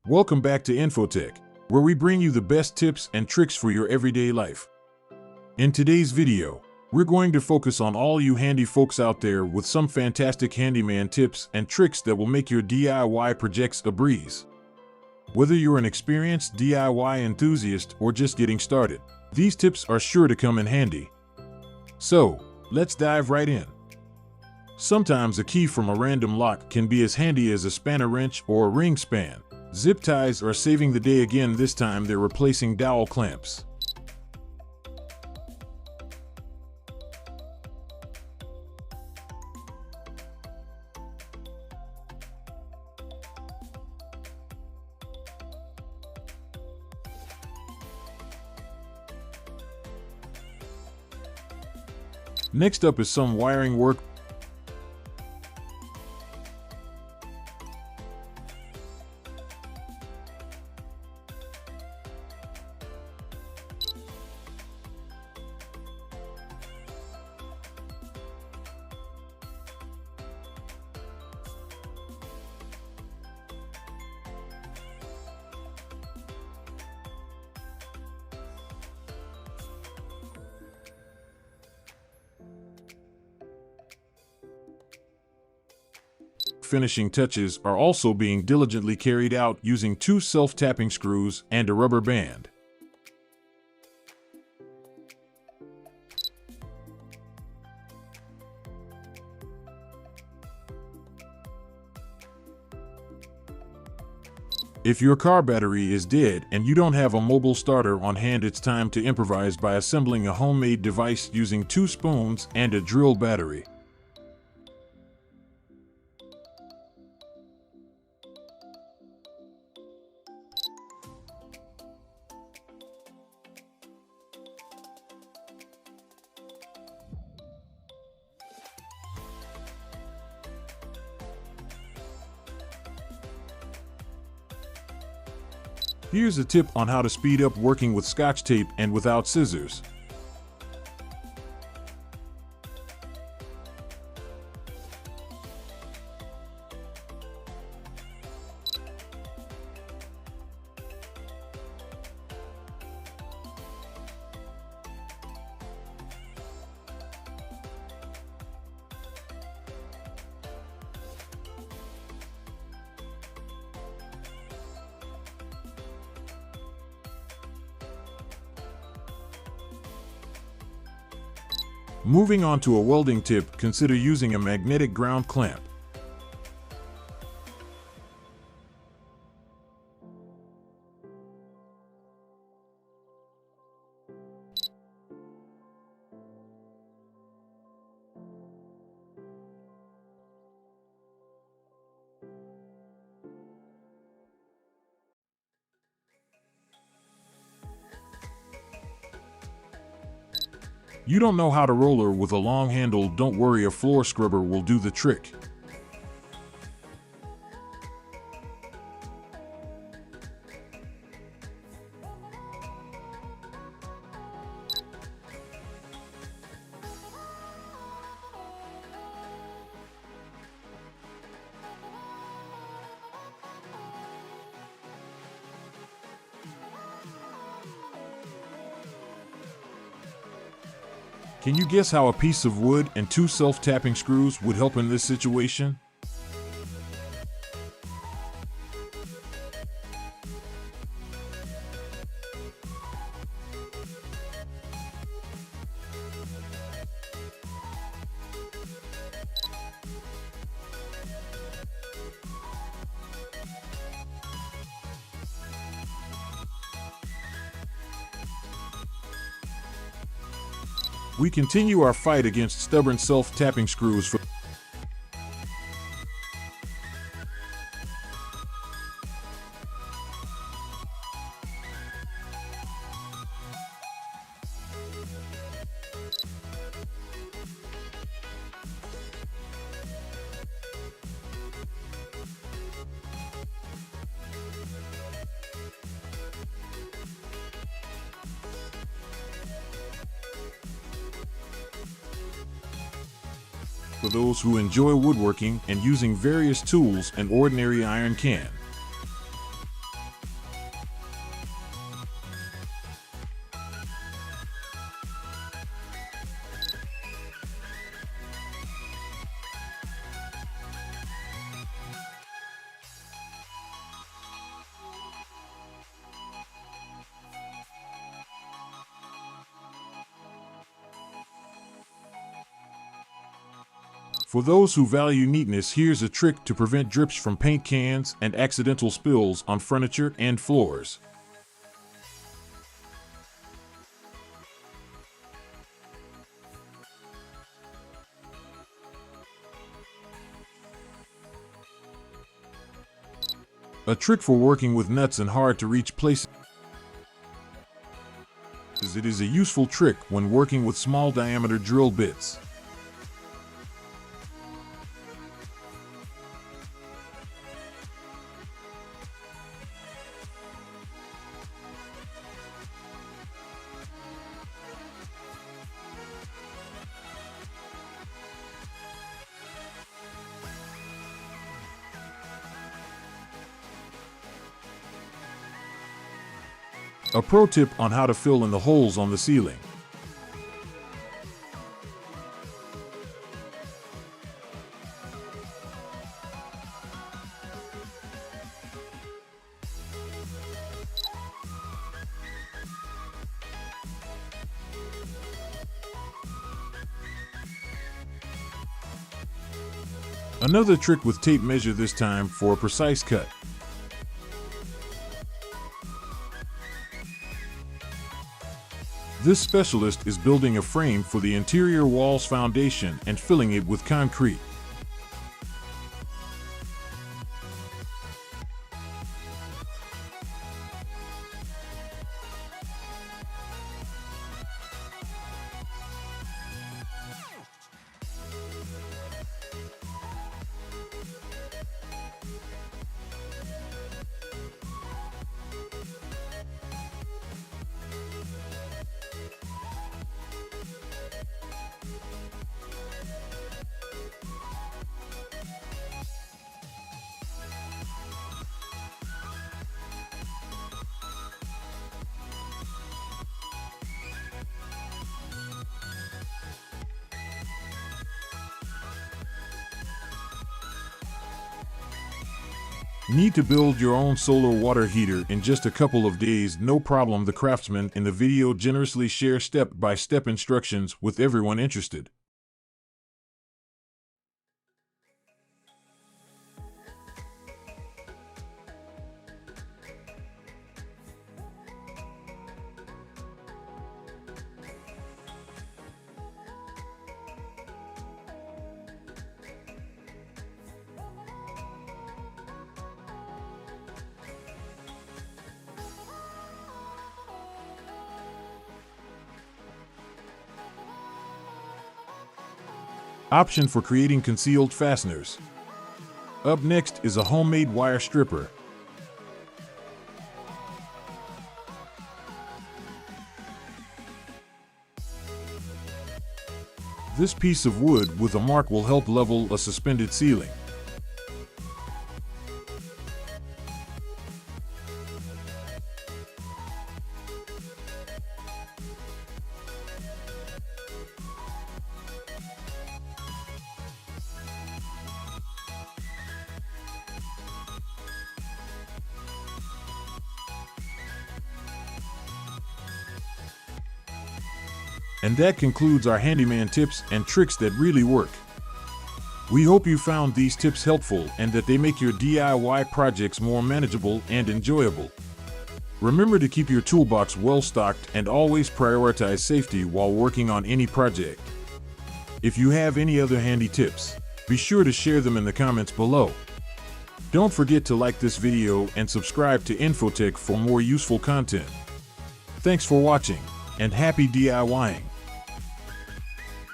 Welcome back to Infotech, where we bring you the best tips and tricks for your everyday life. In today's video, we're going to focus on all you handy folks out there with some fantastic handyman tips and tricks that will make your DIY projects a breeze. Whether you're an experienced DIY enthusiast or just getting started, these tips are sure to come in handy. So, let's dive right in. Sometimes a key from a random lock can be as handy as a spanner wrench or a ring span. Zip ties are saving the day again. This time they're replacing dowel clamps. Next up is some wiring work. Finishing touches are also being diligently carried out using 2 self-tapping screws and a rubber band. If your car battery is dead and you don't have a mobile starter on hand, it's time to improvise by assembling a homemade device using 2 spoons and a drill battery. Here's a tip on how to speed up working with Scotch tape and without scissors. Moving on to a welding tip, consider using a magnetic ground clamp. You don't know how to roller with a long handle? Don't worry, a floor scrubber will do the trick. Can you guess how a piece of wood and 2 self-tapping screws would help in this situation? We continue our fight against stubborn self-tapping screws for those who enjoy woodworking and using various tools, an ordinary iron can. For those who value neatness, here's a trick to prevent drips from paint cans and accidental spills on furniture and floors. A trick for working with nuts and hard-to-reach places. It is a useful trick when working with small diameter drill bits. A pro tip on how to fill in the holes on the ceiling. Another trick with tape measure, this time for a precise cut. This specialist is building a frame for the interior wall's foundation and filling it with concrete. Need to build your own solar water heater in just a couple of days? No problem. The craftsman in the video generously shares step-by-step instructions with everyone interested. Option for creating concealed fasteners. Up next is a homemade wire stripper. This piece of wood with a mark will help level a suspended ceiling. And that concludes our handyman tips and tricks that really work. We hope you found these tips helpful and that they make your DIY projects more manageable and enjoyable. Remember to keep your toolbox well stocked and always prioritize safety while working on any project. If you have any other handy tips, be sure to share them in the comments below. Don't forget to like this video and subscribe to Infotech for more useful content. Thanks for watching, and happy DIYing!